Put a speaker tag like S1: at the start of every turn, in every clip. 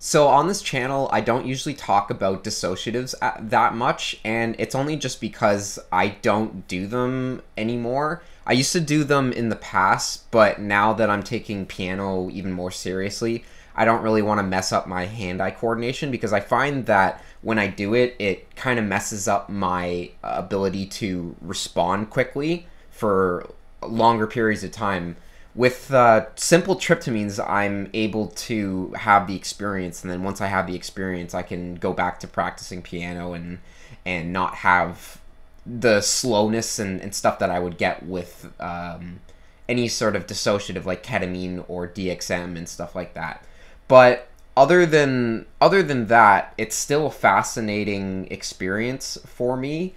S1: So on this channel, I don't usually talk about dissociatives that much, and it's only just because I don't do them anymore. I used to do them in the past, but now that I'm taking piano even more seriously, I don't really want to mess up my hand-eye coordination because I find that when I do it, it kind of messes up my ability to respond quickly for longer periods of time. With simple tryptamines, I'm able to have the experience, and then once I have the experience, I can go back to practicing piano and not have the slowness and stuff that I would get with any sort of dissociative like ketamine or DXM and stuff like that. But other than that, it's still a fascinating experience for me,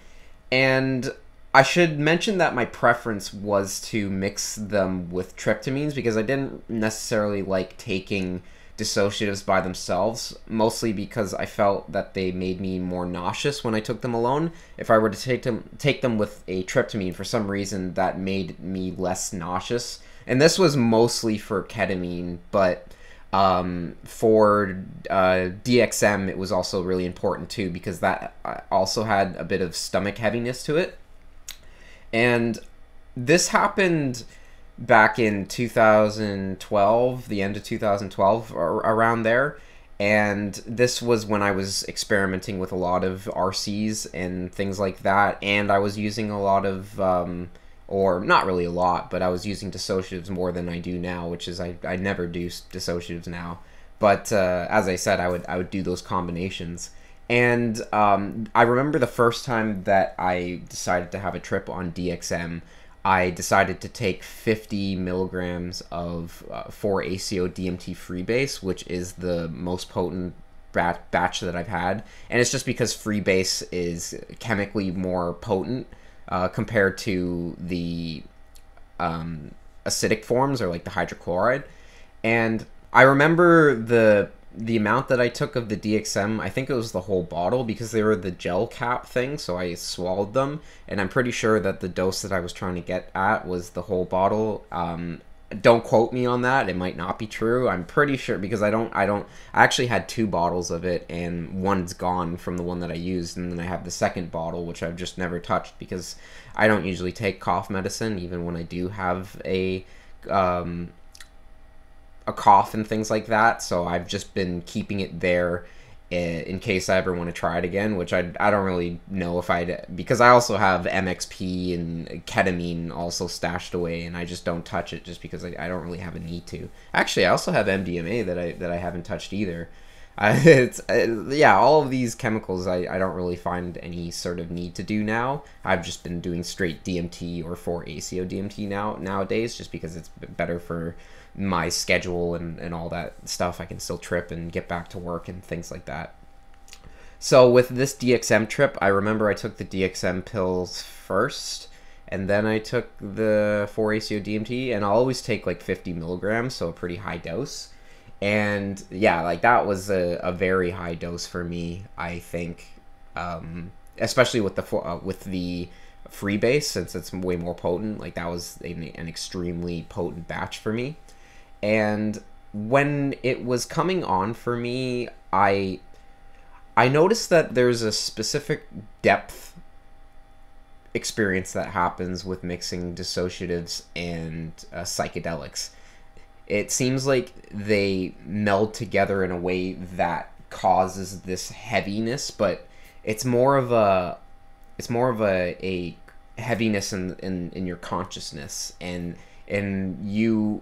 S1: and I should mention that my preference was to mix them with tryptamines because I didn't necessarily like taking dissociatives by themselves, mostly because I felt that they made me more nauseous when I took them alone. If I were to take them with a tryptamine, for some reason that made me less nauseous. And this was mostly for ketamine, but for DXM it was also really important too because that also had a bit of stomach heaviness to it. And this happened back in 2012, the end of 2012, or around there. And this was when I was experimenting with a lot of RCs and things like that. And I was using a lot of, or not really a lot, but I was using dissociatives more than I do now, which is I never do dissociatives now. But as I said, I would do those combinations. And I remember the first time that I decided to have a trip on DXM, I decided to take 50 milligrams of 4-ACO DMT freebase, which is the most potent batch that I've had. And it's just because freebase is chemically more potent compared to the acidic forms, or like the hydrochloride. And I remember the amount that I took of the DXM, I think it was the whole bottle because they were the gel cap thing, so I swallowed them, and I'm pretty sure that the dose that I was trying to get at was the whole bottle. Don't quote me on that, it might not be true. I'm pretty sure because I actually had 2 bottles of it, and one's gone from the one that I used, and then I have the second bottle, which I've just never touched because I don't usually take cough medicine, even when I do have a cough and things like that, so I've just been keeping it there in case I ever want to try it again, which I don't really know if I'd, because I also have MXP and ketamine also stashed away, and I just don't touch it just because I don't really have a need to. Actually, I also have MDMA that I haven't touched either. Yeah, all of these chemicals I don't really find any sort of need to do now. I've just been doing straight DMT or 4-ACO DMT nowadays, just because it's better for my schedule and all that stuff. I can still trip and get back to work and things like that. So with this DXM trip, I remember I took the DXM pills first, and then I took the 4-ACO DMT, and I'll always take like 50 milligrams, so a pretty high dose. And yeah, like that was a very high dose for me, I think, especially with the freebase, since it's way more potent. Like that was an extremely potent batch for me. And when it was coming on for me, I noticed that there's a specific depth experience that happens with mixing dissociatives and psychedelics. It seems like they meld together in a way that causes this heaviness, but it's more of a heaviness in your consciousness, and you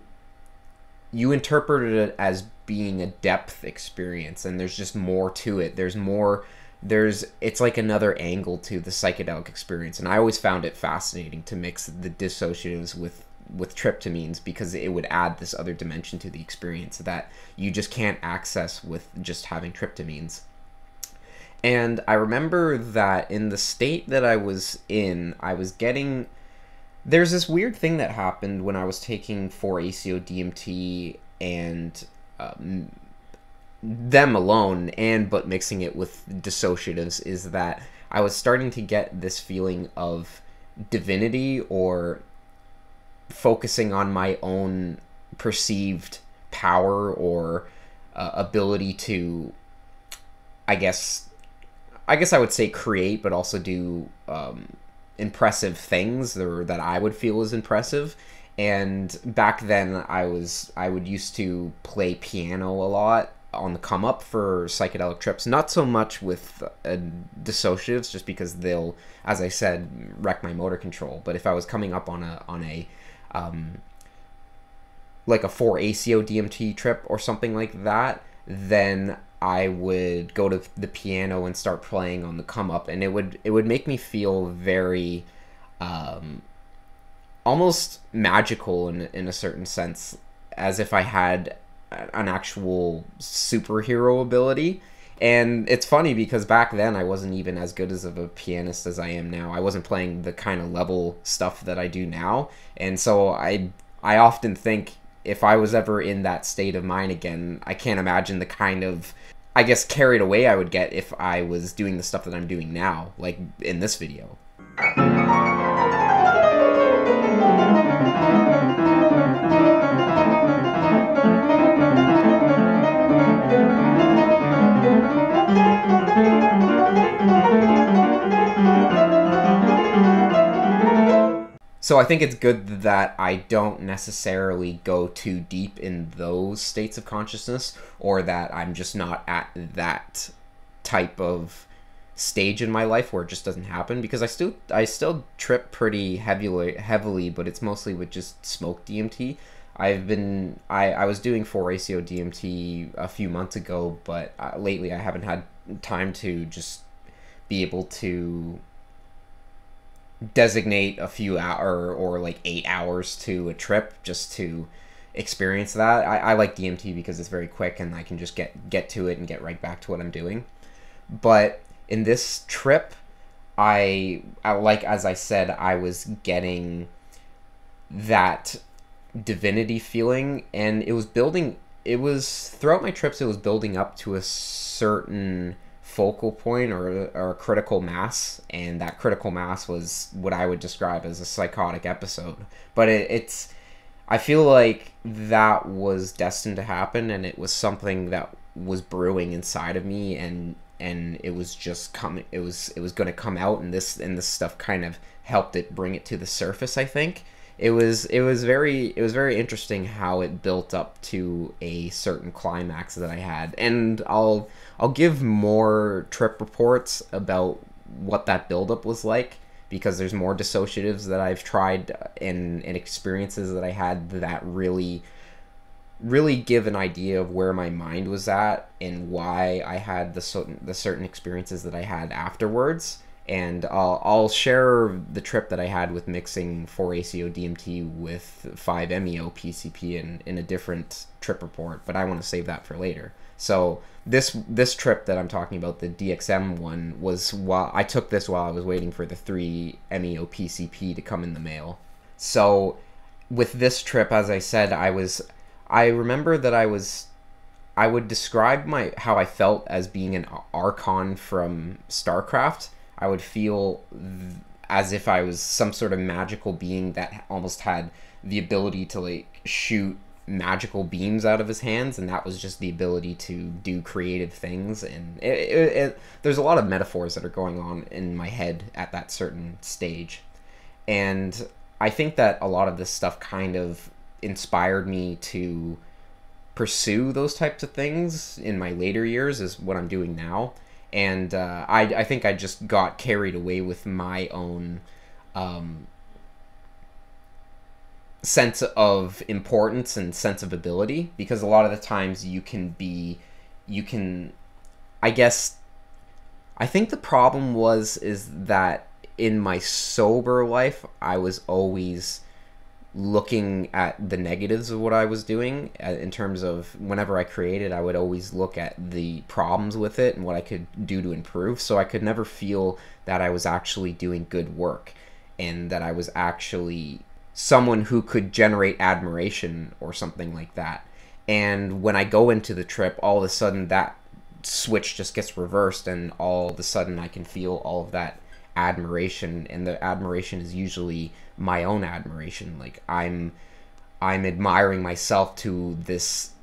S1: interpreted it as being a depth experience, and there's just more to it. It's like another angle to the psychedelic experience, and I always found it fascinating to mix the dissociatives with tryptamines because it would add this other dimension to the experience that you just can't access with just having tryptamines. And I remember that in the state that I was in, there's this weird thing that happened when I was taking 4-ACO DMT and them alone, but mixing it with dissociatives, is that I was starting to get this feeling of divinity, or focusing on my own perceived power, or ability to, I guess I would say create, but also do impressive things that I would feel is impressive. And back then, I would used to play piano a lot on the come up for psychedelic trips. Not so much with dissociatives, just because they'll, as I said, wreck my motor control. But if I was coming up on a like a 4 ACO DMT trip or something like that, then I would go to the piano and start playing on the come up, and it would make me feel very almost magical in a certain sense, as if I had an actual superhero ability. And it's funny because back then I wasn't even as good as of a pianist as I am now. I wasn't playing the kind of level stuff that I do now, and so I often think, if I was ever in that state of mind again, I can't imagine the kind of, I guess, carried away I would get if I was doing the stuff that I'm doing now, like in this video. So I think it's good that I don't necessarily go too deep in those states of consciousness, or that I'm just not at that type of stage in my life where it just doesn't happen, because I still trip pretty heavily, but it's mostly with just smoke DMT. I was doing 4-ACO DMT a few months ago, but lately I haven't had time to just be able to designate a few hour or like 8 hours to a trip just to experience that. I like DMT because it's very quick and I can just get to it and get right back to what I'm doing. But in this trip, I like, as I said, I was getting that divinity feeling, and it was throughout my trips, it was building up to a certain focal point or a critical mass, and that critical mass was what I would describe as a psychotic episode. But I feel like that was destined to happen, and it was something that was brewing inside of me, and it was just coming. It was going to come out, and this stuff kind of helped it bring it to the surface. I think it was very interesting how it built up to a certain climax that I had, and I'll give more trip reports about what that buildup was like, because there's more dissociatives that I've tried and experiences that I had that really give an idea of where my mind was at and why I had the certain experiences that I had afterwards. And I'll share the trip that I had with mixing 4-ACO DMT with 5-MeO PCP in a different trip report, but I want to save that for later. So this trip that I'm talking about, the DXM one, was while I took this while I was waiting for the 3-MeO PCP to come in the mail. So with this trip, as I said, I remember that I would describe how I felt as being an Archon from StarCraft. I would feel as if I was some sort of magical being that almost had the ability to like shoot magical beams out of his hands, and that was just the ability to do creative things. And there's a lot of metaphors that are going on in my head at that certain stage, and I think that a lot of this stuff kind of inspired me to pursue those types of things in my later years, is what I'm doing now. And I think I just got carried away with my own sense of importance and sense of ability, because a lot of the times I guess, I think the problem is that in my sober life, I was always looking at the negatives of what I was doing. In terms of whenever I created, I would always look at the problems with it and what I could do to improve. So I could never feel that I was actually doing good work and that I was actually someone who could generate admiration or something like that. And when I go into the trip, all of a sudden that switch just gets reversed, and all of a sudden I can feel all of that admiration, and the admiration is usually my own admiration. Like I'm admiring myself to this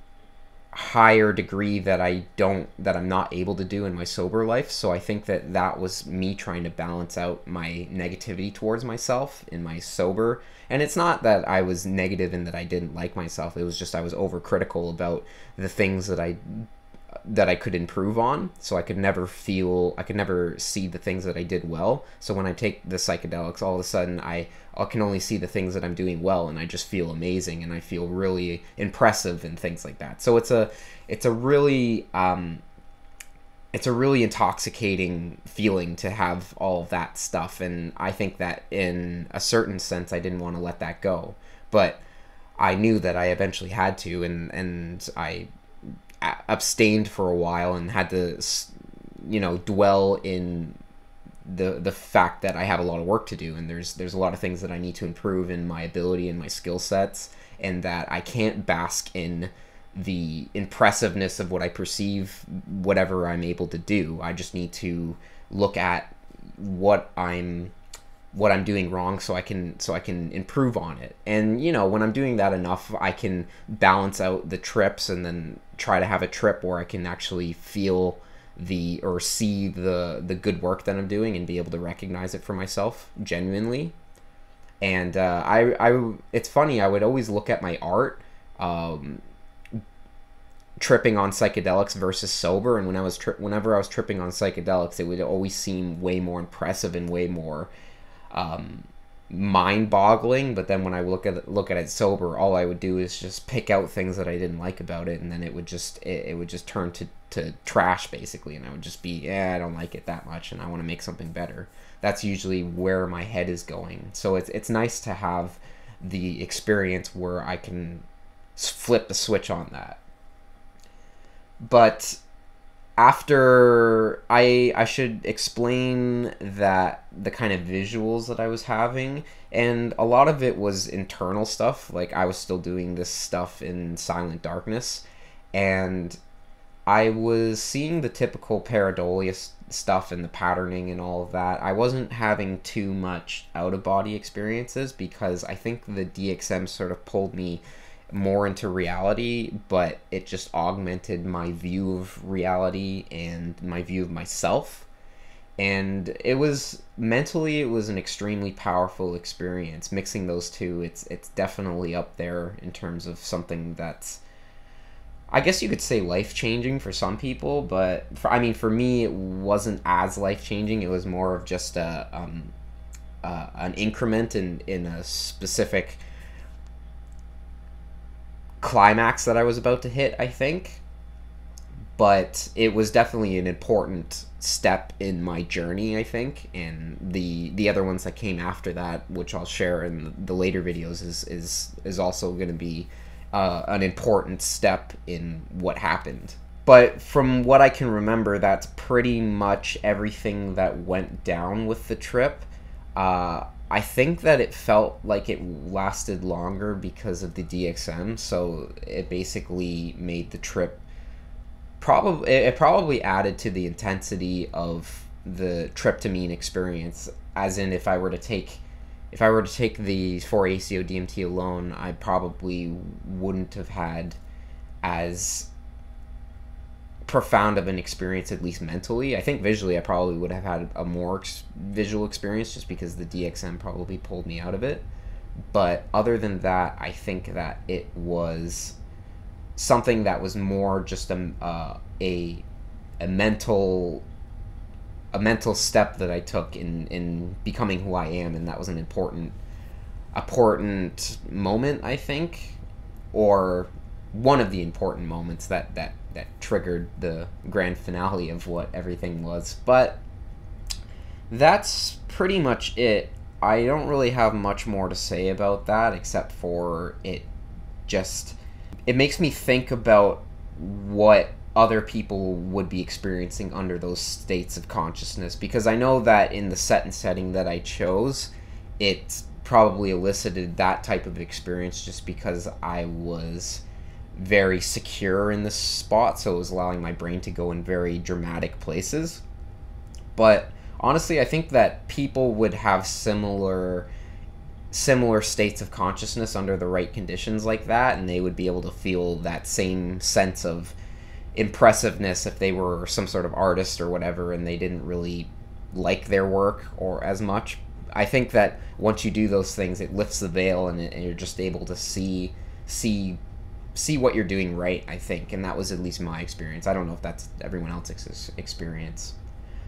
S1: higher degree that I'm not able to do in my sober life. So I think that that was me trying to balance out my negativity towards myself in my sober. And it's not that I was negative and that I didn't like myself. It was just I was overcritical about the things that I could improve on. So I could never see the things that I did well. So when I take the psychedelics, all of a sudden I can only see the things that I'm doing well, and I just feel amazing, and I feel really impressive and things like that. So it's a really intoxicating feeling to have all of that stuff, and I think that in a certain sense I didn't want to let that go, but I knew that I eventually had to, and I abstained for a while and had to, dwell in the fact that I have a lot of work to do, and there's a lot of things that I need to improve in my ability and my skill sets, and that I can't bask in the impressiveness of what I perceive whatever I'm able to do. I just need to look at what I'm doing wrong so I can improve on it. And when I'm doing that enough, I can balance out the trips and then try to have a trip where I can actually feel or see the good work that I'm doing and be able to recognize it for myself genuinely. And it's funny, I would always look at my art tripping on psychedelics versus sober, and whenever I was tripping on psychedelics, it would always seem way more impressive and way more mind-boggling. But then when I look at it sober, all I would do is just pick out things that I didn't like about it, and then it would just turn to trash basically, and I would just be, I don't like it that much, and I want to make something better. That's usually where my head is going. So it's nice to have the experience where I can flip the switch on that. But after I should explain that the kind of visuals that I was having, and a lot of it was internal stuff. Like, I was still doing this stuff in silent darkness, and I was seeing the typical pareidolia stuff and the patterning and all of that. I wasn't having too much out-of-body experiences because I think the DXM sort of pulled me more into reality, but it just augmented my view of reality and my view of myself. And it was an extremely powerful experience. Mixing those two, it's definitely up there in terms of something that's, I guess you could say, life-changing for some people, but for me, it wasn't as life-changing. It was more of just an increment in a specific climax that I was about to hit, I think. But it was definitely an important step in my journey, I think. And the other ones that came after that, which I'll share in the later videos, is also going to be an important step in what happened. But from what I can remember, that's pretty much everything that went down with the trip. I think that it felt like it lasted longer because of the DXM, so it basically made the trip probably added to the intensity of the tryptamine experience. As in, if I were to take the 4-ACO DMT alone, I probably wouldn't have had as profound of an experience, at least mentally. I think visually I probably would have had a more visual experience just because the DXM probably pulled me out of it. But other than that, I think that it was something that was more just a mental step that I took in becoming who I am, and that was an important moment, I think, or one of the important moments that triggered the grand finale of what everything was. But that's pretty much it. I don't really have much more to say about that, except for it makes me think about what other people would be experiencing under those states of consciousness, because I know that in the set and setting that I chose, it probably elicited that type of experience just because I was very secure in this spot, so it was allowing my brain to go in very dramatic places. But honestly, I think that people would have similar similar states of consciousness under the right conditions like that, and they would be able to feel that same sense of impressiveness if they were some sort of artist or whatever and they didn't really like their work or as much. I think that once you do those things, it lifts the veil, and you're just able to see what you're doing right, I think. And that was at least my experience. I don't know if that's everyone else's experience.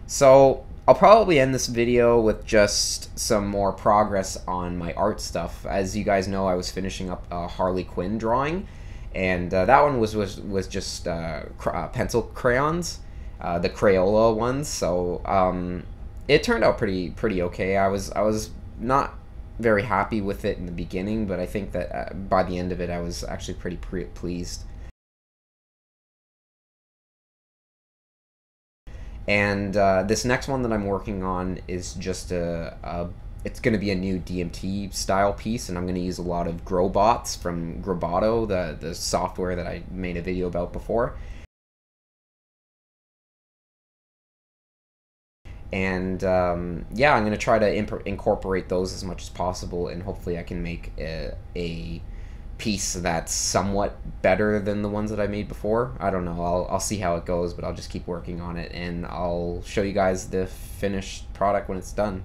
S1: So I'll probably end this video with just some more progress on my art stuff. As you guys know, I was finishing up a Harley Quinn drawing, and that one was just pencil crayons, the Crayola ones. So it turned out pretty okay. I was not very happy with it in the beginning, but I think that by the end of it, I was actually pretty pleased. And this next one that I'm working on is just it's going to be a new DMT style piece, and I'm going to use a lot of Growbots from Growboto, the software that I made a video about before. And yeah, I'm going to try to incorporate those as much as possible, and hopefully I can make a piece that's somewhat better than the ones that I made before. I don't know. I'll see how it goes, but I'll just keep working on it, and I'll show you guys the finished product when it's done.